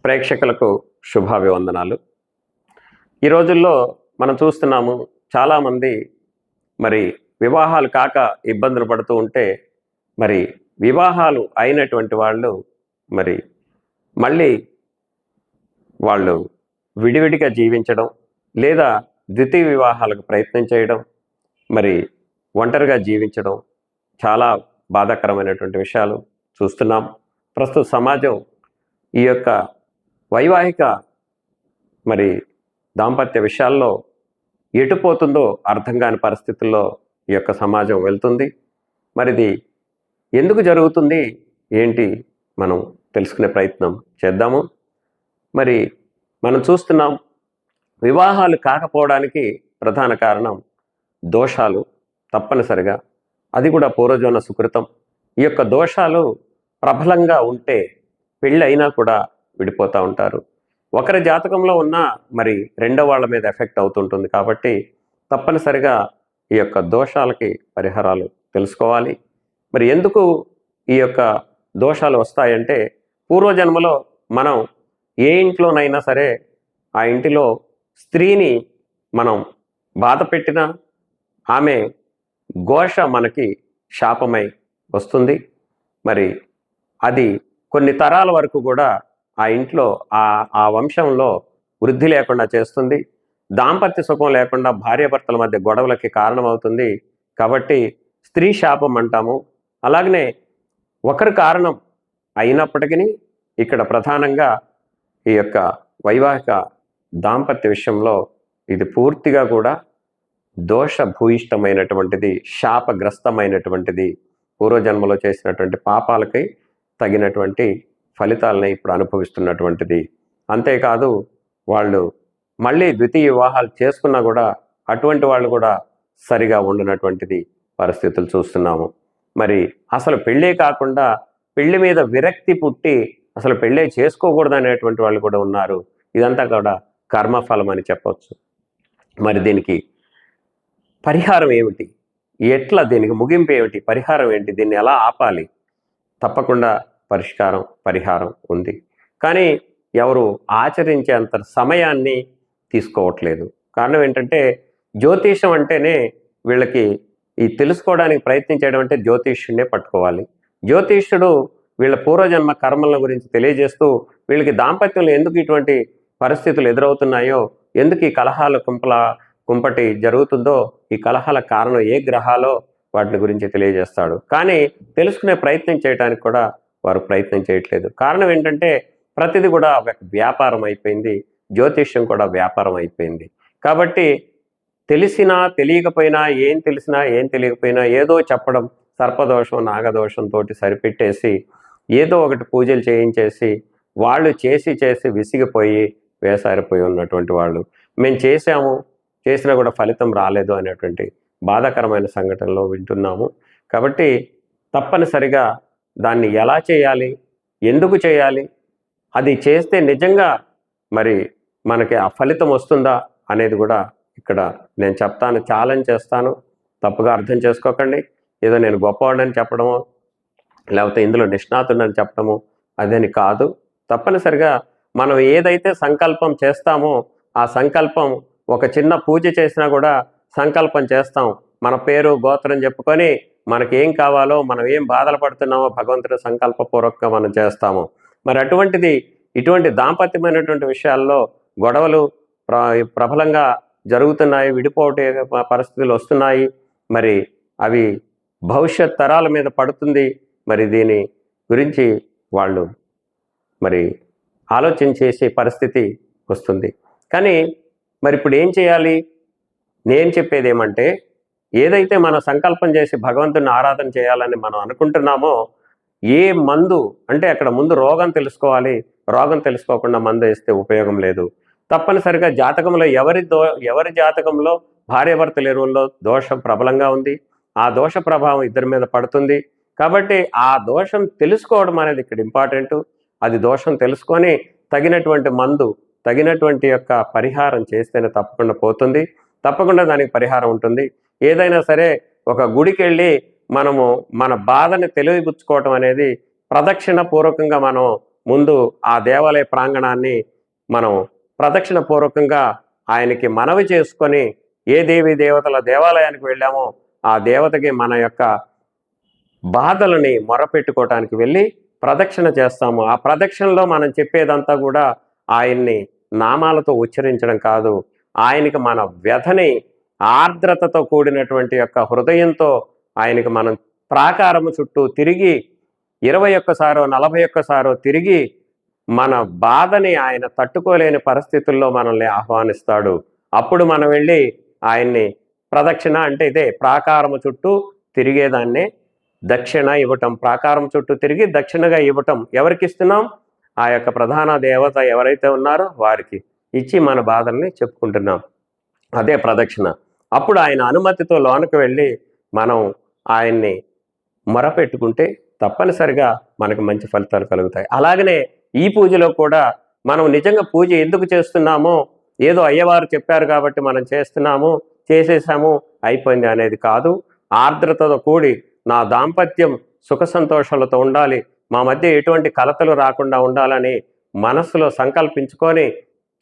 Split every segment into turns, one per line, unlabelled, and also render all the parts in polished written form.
ప్రేక్షకులకు శుభాభివందనాలు. ఈ రోజుల్లో మనం చూస్తున్నాము చాలామంది మరి వివాహాలు కాక ఇబ్బందులు పడుతూ ఉంటే మరి వివాహాలు అయినటువంటి వాళ్ళు మరి మళ్ళీ వాళ్ళు విడివిడిగా జీవించడం లేదా ద్వితీయ వివాహాలకు ప్రయత్నం చేయడం మరి ఒంటరిగా జీవించడం చాలా బాధాకరమైనటువంటి విషయాలు చూస్తున్నాం. ప్రస్తుత సమాజం ఈ యొక్క వైవాహిక మరి దాంపత్య విషయాల్లో ఎటుపోతుందో అర్థం కాని పరిస్థితుల్లో ఈ యొక్క సమాజం వెళ్తుంది. మరిది ఎందుకు జరుగుతుంది ఏంటి మనం తెలుసుకునే ప్రయత్నం చేద్దాము. మరి మనం చూస్తున్నాం వివాహాలు కాకపోవడానికి ప్రధాన కారణం దోషాలు తప్పనిసరిగా, అది కూడా పూర్వజన్మ సుకృతం. ఈ యొక్క దోషాలు ప్రబలంగా ఉంటే పెళ్ళి అయినా కూడా విడిపోతూ ఉంటారు. ఒకరి జాతకంలో ఉన్న మరి రెండో వాళ్ళ మీద ఎఫెక్ట్ అవుతుంటుంది. కాబట్టి తప్పనిసరిగా ఈ యొక్క దోషాలకి పరిహారాలు తెలుసుకోవాలి. మరి ఎందుకు ఈ యొక్క దోషాలు వస్తాయంటే పూర్వజన్మలో మనం ఏ ఇంట్లోనైనా సరే ఆ ఇంటిలో స్త్రీని మనం బాధ పెట్టినా ఆమె ఘోష మనకి శాపమై వస్తుంది. మరి అది కొన్ని తరాల వరకు కూడా ఆ ఇంట్లో ఆ వంశంలో వృద్ధి లేకుండా చేస్తుంది. దాంపత్య సుఖం లేకుండా భార్యాభర్తల మధ్య గొడవలకి కారణమవుతుంది. కాబట్టి స్త్రీ శాపం అంటాము. అలాగనే ఒకరు కారణం అయినప్పటికీ ఇక్కడ ప్రధానంగా ఈ యొక్క వైవాహిక దాంపత్య విషయంలో ఇది పూర్తిగా కూడా దోషభూయిష్టమైనటువంటిది, శాపగ్రస్తమైనటువంటిది. పూర్వజన్మలో చేసినటువంటి పాపాలకై తగినటువంటి ఫలితాలని ఇప్పుడు అనుభవిస్తున్నటువంటిది. అంతేకాదు వాళ్ళు మళ్ళీ ద్వితీయ వివాహాలు చేసుకున్నా కూడా అటువంటి వాళ్ళు కూడా సరిగా ఉండనటువంటిది పరిస్థితులు చూస్తున్నాము. మరి అసలు పెళ్ళే కాకుండా పెళ్లి మీద విరక్తి పుట్టి అసలు పెళ్ళే చేసుకోకూడదు అనేటువంటి వాళ్ళు కూడా ఉన్నారు. ఇదంతా కూడా కర్మఫలం అని చెప్పవచ్చు. మరి దీనికి పరిహారం ఏమిటి, ఎట్లా దీనికి ముగింపు ఏమిటి, పరిహారం ఏంటి, దీన్ని ఎలా ఆపాలి? తప్పకుండా పరిహారం ఉంది. కానీ ఎవరు ఆచరించేంత సమయాన్ని తీసుకోవట్లేదు. కారణం ఏంటంటే జ్యోతిషం అంటేనే వీళ్ళకి ఈ తెలుసుకోవడానికి ప్రయత్నం చేయడం అంటే జ్యోతిష్యుడినే పట్టుకోవాలి. జ్యోతిష్యుడు వీళ్ళ పూర్వజన్మ కర్మల గురించి తెలియజేస్తూ వీళ్ళకి దాంపత్యంలో ఎందుకు ఇటువంటి పరిస్థితులు ఎదురవుతున్నాయో, ఎందుకు ఈ కలహాల కుంపటి జరుగుతుందో, ఈ కలహాల కారణం ఏ గ్రహాలో వాటిని గురించి తెలియజేస్తాడు. కానీ తెలుసుకునే ప్రయత్నం చేయడానికి కూడా వారు ప్రయత్నం చేయట్లేదు. కారణం ఏంటంటే ప్రతిదీ కూడా వ్యాపారం అయిపోయింది. జ్యోతిష్యం కూడా వ్యాపారం అయిపోయింది. కాబట్టి తెలిసినా తెలియకపోయినా, ఏం తెలిసినా ఏం తెలియకపోయినా ఏదో చెప్పడం, సర్పదోషం నాగదోషంతో సరిపెట్టేసి ఏదో ఒకటి పూజలు చేయించేసి వాళ్ళు చేసి విసిగిపోయి వేసారిపోయి ఉన్నటువంటి వాళ్ళు, మేము చేసినా కూడా ఫలితం రాలేదు అనేటువంటి బాధాకరమైన సంఘటనలో వింటున్నాము. కాబట్టి తప్పనిసరిగా దాన్ని ఎలా చేయాలి, ఎందుకు చేయాలి, అది చేస్తే నిజంగా మరి మనకి ఆ ఫలితం వస్తుందా అనేది కూడా ఇక్కడ నేను చెప్తాను, ఛాలెంజ్ చేస్తాను. తప్పుగా అర్థం చేసుకోకండి. ఏదో నేను గొప్పవాడిని చెప్పడమో లేకపోతే ఇందులో నిష్ణాతుడని చెప్పడము అదని కాదు. తప్పనిసరిగా మనం ఏదైతే సంకల్పం చేస్తామో ఆ సంకల్పం, ఒక చిన్న పూజ చేసినా కూడా సంకల్పం చేస్తాం. మన పేరు గోత్రం చెప్పుకొని మనకి ఏం కావాలో, మనం ఏం బాధలు పడుతున్నామో భగవంతుడి సంకల్పపూర్వకంగా మనం చేస్తాము. మరి ఇటువంటి దాంపత్యమైనటువంటి విషయాల్లో గొడవలు ప్రబలంగా జరుగుతున్నాయి, విడిపోటే పరిస్థితులు వస్తున్నాయి. మరి అవి భవిష్యత్ తరాల మీద పడుతుంది. మరి దీని గురించి వాళ్ళు మరి ఆలోచన చేసే పరిస్థితి వస్తుంది. కానీ మరి ఇప్పుడు ఏం చేయాలి? నేను చెప్పేది ఏమంటే, ఏదైతే మనం సంకల్పం చేసి భగవంతుని ఆరాధన చేయాలని మనం అనుకుంటున్నామో, ఏ మందు అంటే అక్కడ ముందు రోగం తెలుసుకోవాలి. రోగం తెలుసుకోకుండా మందు వేస్తే ఉపయోగం లేదు. తప్పనిసరిగా జాతకంలో ఎవరి జాతకంలో భార్యాభర్తల ఎరువుల్లో దోషం ప్రబలంగా ఉంది, ఆ దోష ప్రభావం ఇద్దరి మీద పడుతుంది. కాబట్టి ఆ దోషం తెలుసుకోవడం అనేది ఇక్కడ ఇంపార్టెంట్. అది దోషం తెలుసుకొని తగినటువంటి మందు, తగినటువంటి యొక్క పరిహారం చేస్తేనే తప్పకుండా పోతుంది. తప్పకుండా దానికి పరిహారం ఉంటుంది. ఏదైనా సరే ఒక గుడికి వెళ్ళి మనము మన బాధని తెలియపుచ్చుకోవటం అనేది ప్రదక్షిణ పూర్వకంగా మనం ముందు ఆ దేవాలయ ప్రాంగణాన్ని మనం ప్రదక్షిణ పూర్వకంగా ఆయనకి మనవి చేసుకొని ఏ దేవీ దేవతల దేవాలయానికి వెళ్ళామో ఆ దేవతకి మన యొక్క బాధలని మొరపెట్టుకోవటానికి వెళ్ళి ప్రదక్షిణ చేస్తాము. ఆ ప్రదక్షిణలో మనం చెప్పేదంతా కూడా ఆయన్ని నామాలతో ఉచ్చరించడం కాదు, ఆయనకి మన వ్యధని ఆర్ద్రతతో కూడినటువంటి యొక్క హృదయంతో ఆయనకి మనం ప్రాకారము చుట్టూ తిరిగి 21 సారో 41 సారో తిరిగి మన బాధని ఆయన తట్టుకోలేని పరిస్థితుల్లో మనల్ని ఆహ్వానిస్తాడు. అప్పుడు మనం వెళ్ళి ఆయన్ని ప్రదక్షిణ అంటే ఇదే ప్రాకారము చుట్టూ తిరిగేదాన్నే దక్షిణ ఇవ్వటం. ప్రాకారం చుట్టూ తిరిగి దక్షిణగా ఇవ్వటం. ఎవరికి ఇస్తున్నాం? ఆ యొక్క ప్రధాన దేవత ఎవరైతే ఉన్నారో వారికి ఇచ్చి మన బాధల్ని చెప్పుకుంటున్నాం. అదే ప్రదక్షిణ. అప్పుడు ఆయన అనుమతితో లోనకి వెళ్ళి మనం ఆయన్ని మొరపెట్టుకుంటే తప్పనిసరిగా మనకు మంచి ఫలితాలు కలుగుతాయి. అలాగనే ఈ పూజలో కూడా మనం నిజంగా పూజ ఎందుకు చేస్తున్నామో, ఏదో అయ్యవారు చెప్పారు కాబట్టి మనం చేస్తున్నాము, చేసేసాము, అయిపోయింది అనేది కాదు. ఆర్ద్రతతో కూడి నా దాంపత్యం సుఖ సంతోషాలతో ఉండాలి, మా మధ్య ఎటువంటి కలతలు రాకుండా ఉండాలని మనస్సులో సంకల్పించుకొని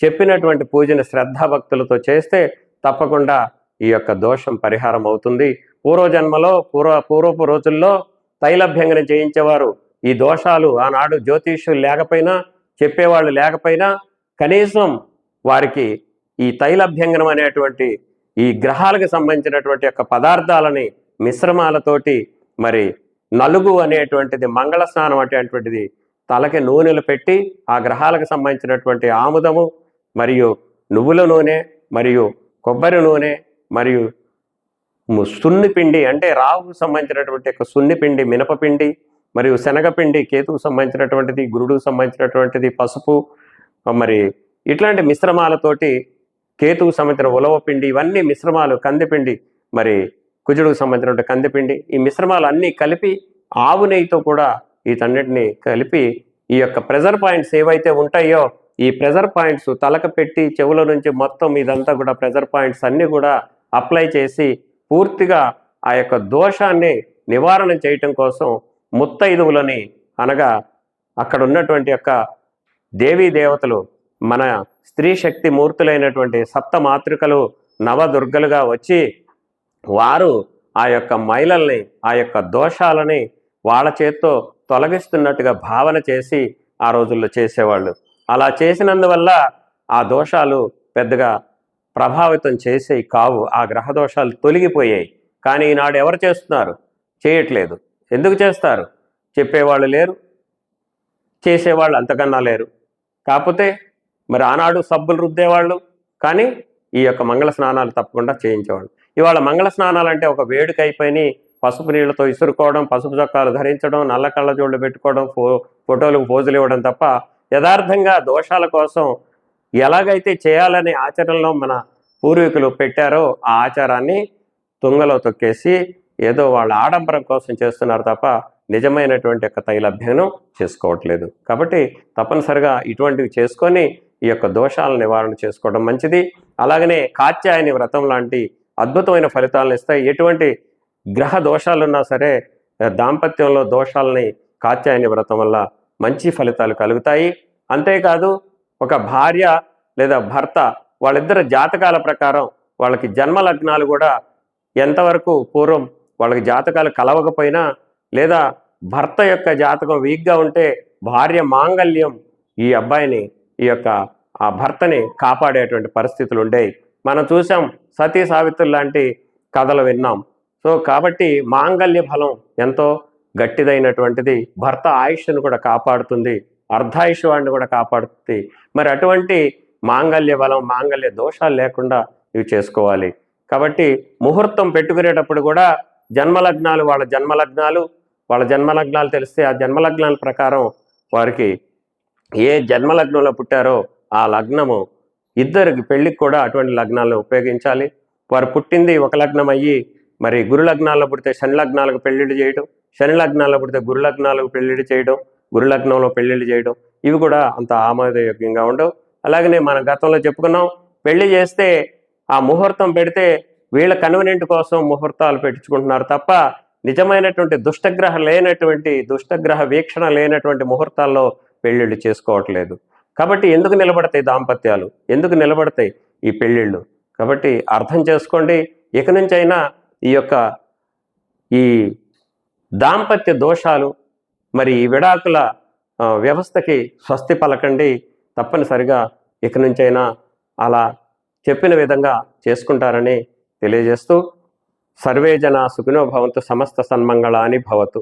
చెప్పినటువంటి పూజను శ్రద్ధాభక్తులతో చేస్తే తప్పకుండా ఈ యొక్క దోషం పరిహారం అవుతుంది. పూర్వజన్మలో పూర్వపు రోజుల్లో తైలభ్యంగనం చేయించేవారు. ఈ దోషాలు ఆనాడు జ్యోతిష్యులు లేకపోయినా, చెప్పేవాళ్ళు లేకపోయినా, కనీసం వారికి ఈ తైలభ్యంగనం అనేటువంటి ఈ గ్రహాలకు సంబంధించినటువంటి యొక్క పదార్థాలని మిశ్రమాలతోటి మరి నలుగు అనేటువంటిది మంగళ స్నానం అనేటువంటిది తలకి నూనెలు పెట్టి ఆ గ్రహాలకు సంబంధించినటువంటి ఆముదము మరియు నువ్వుల నూనె మరియు కొబ్బరి నూనె మరియు సున్నిపిండి అంటే రాహుకు సంబంధించినటువంటి యొక్క సున్నిపిండి, మినపపిండి మరియు శనగపిండి, కేతుకు సంబంధించినటువంటిది, గురుడుకు సంబంధించినటువంటిది, పసుపు మరి ఇట్లాంటి మిశ్రమాలతోటి కేతుకు సంబంధించిన ఉలవ పిండి, ఇవన్నీ మిశ్రమాలు, కందిపిండి మరి కుజుడుకు సంబంధించినటువంటి కందిపిండి, ఈ మిశ్రమాలు అన్నీ కలిపి ఆవు నెయ్యితో కూడా వీటన్నిటిని కలిపి ఈ యొక్క ప్రెజర్ పాయింట్స్ ఏవైతే ఉంటాయో ఈ ప్రెజర్ పాయింట్స్ తలక పెట్టి చెవుల నుంచి మొత్తం ఇదంతా కూడా ప్రెజర్ పాయింట్స్ అన్నీ కూడా అప్లై చేసి పూర్తిగా ఆ యొక్క దోషాన్ని నివారణ చేయటం కోసం ముత్తైదువులని అనగా అక్కడ ఉన్నటువంటి యొక్క దేవీ దేవతలు మన స్త్రీ శక్తి మూర్తులైనటువంటి సప్త మాతృకలు నవదుర్గలుగా వచ్చి వారు ఆ యొక్క మైలల్ని, ఆ యొక్క దోషాలని వాళ్ళ చేత్తో తొలగిస్తున్నట్టుగా భావన చేసి ఆ రోజుల్లో చేసేవాళ్ళు. అలా చేసినందువల్ల ఆ దోషాలు పెద్దగా ప్రభావితం చేసేవి కావు, ఆ గ్రహ దోషాలు తొలగిపోయాయి. కానీ ఈనాడు ఎవరు చేస్తున్నారు? చేయట్లేదు. ఎందుకు చేస్తారు? చెప్పేవాళ్ళు లేరు, చేసేవాళ్ళు అంతకన్నా లేరు. కాకపోతే మరి ఆనాడు సబ్బులు రుద్దేవాళ్ళు, కానీ ఈ యొక్క మంగళ స్నానాలు తప్పకుండా చేయించేవాళ్ళు. ఇవాళ మంగళ స్నానాలు అంటే ఒక వేడుక అయిపోయి పసుపు నీళ్లతో ఇసురుకోవడం, పసుపు చొక్కాలు ధరించడం, నల్ల కళ్ళజోళ్ళు పెట్టుకోవడం, ఫోటోలకు పోజులు ఇవ్వడం తప్ప యథార్థంగా దోషాల కోసం ఎలాగైతే చేయాలనే ఆచరణలో మన పూర్వీకులు పెట్టారో ఆ ఆచారాన్ని తుంగలో తొక్కేసి ఏదో వాళ్ళ ఆడంబరం కోసం చేస్తున్నారు తప్ప నిజమైనటువంటి యొక్క తైలభ్యంగనం చేసుకోవట్లేదు. కాబట్టి తప్పనిసరిగా ఇటువంటివి చేసుకొని ఈ యొక్క దోషాలను నివారణ చేసుకోవడం మంచిది. అలాగనే కాత్యాయని వ్రతం లాంటి అద్భుతమైన ఫలితాలను ఇస్తాయి. ఎటువంటి గ్రహ దోషాలున్నా సరే దాంపత్యంలో దోషాలని కాత్యాయని వ్రతం వల్ల మంచి ఫలితాలు కలుగుతాయి. అంతేకాదు ఒక భార్య లేదా భర్త వాళ్ళిద్దరు జాతకాల ప్రకారం వాళ్ళకి జన్మ లగ్నాలు కూడా ఎంతవరకు పూర్వం వాళ్ళకి జాతకాలు కలవకపోయినా లేదా భర్త యొక్క జాతకం వీక్గా ఉంటే భార్య మాంగళ్యం ఈ అబ్బాయిని ఈ యొక్క ఆ భర్తని కాపాడేటువంటి పరిస్థితులు ఉండేవి. మనం చూసాం, సతీ సావిత్రులు లాంటి కథలు విన్నాం. సో కాబట్టి మాంగళ్య ఫలం ఎంతో గట్టిదైనటువంటిది, భర్త ఆయుష్ను కూడా కాపాడుతుంది, అర్ధాయుష్వాన్ని కూడా కాపాడుతుంది. మరి అటువంటి మాంగళ్య బలం, మాంగళ్య దోషాలు లేకుండా ఇవి చేసుకోవాలి. కాబట్టి ముహూర్తం పెట్టుకునేటప్పుడు కూడా జన్మలగ్నాలు వాళ్ళ జన్మలగ్నాలు తెలిస్తే ఆ జన్మలగ్నాల ప్రకారం వారికి ఏ జన్మలగ్నంలో పుట్టారో ఆ లగ్నము ఇద్దరికి పెళ్ళికి కూడా అటువంటి లగ్నాలను ఉపయోగించాలి. వారు పుట్టింది ఒక లగ్నం అయ్యి మరి గురు లగ్నాల్లో పుడితే శని లగ్నాలకు పెళ్ళిళ్ళు చేయడం, శని లగ్నాల్లో పుడితే గురు లగ్నాలకు పెళ్ళిళ్ళు చేయడం, గురు లగ్నంలో పెళ్ళిళ్ళు చేయడం, ఇవి కూడా అంత ఆమోదయోగ్యంగా ఉండవు. అలాగనే మనం గతంలో చెప్పుకున్నాం, పెళ్లి చేస్తే ఆ ముహూర్తం పెడితే వీళ్ళ కన్వీనియంట్ కోసం ముహూర్తాలు పెట్టించుకుంటున్నారు తప్ప నిజమైనటువంటి దుష్టగ్రహ వీక్షణ లేనటువంటి ముహూర్తాల్లో పెళ్ళిళ్ళు చేసుకోవట్లేదు. కాబట్టి ఎందుకు నిలబడతాయి దాంపత్యాలు, ఎందుకు నిలబడతాయి ఈ పెళ్ళిళ్ళు? కాబట్టి అర్థం చేసుకోండి. ఇక నుంచైనా ఈ యొక్క ఈ దాంపత్య దోషాలు, మరి ఈ విడాకుల వ్యవస్థకి స్వస్తి పలకండి. తప్పనిసరిగా ఇక నుంచైనా అలా చెప్పిన విధంగా చేసుకుంటారని తెలియజేస్తూ, సర్వే జనా సుఖినో భవంతు, సమస్త సన్మంగళాని భవతు.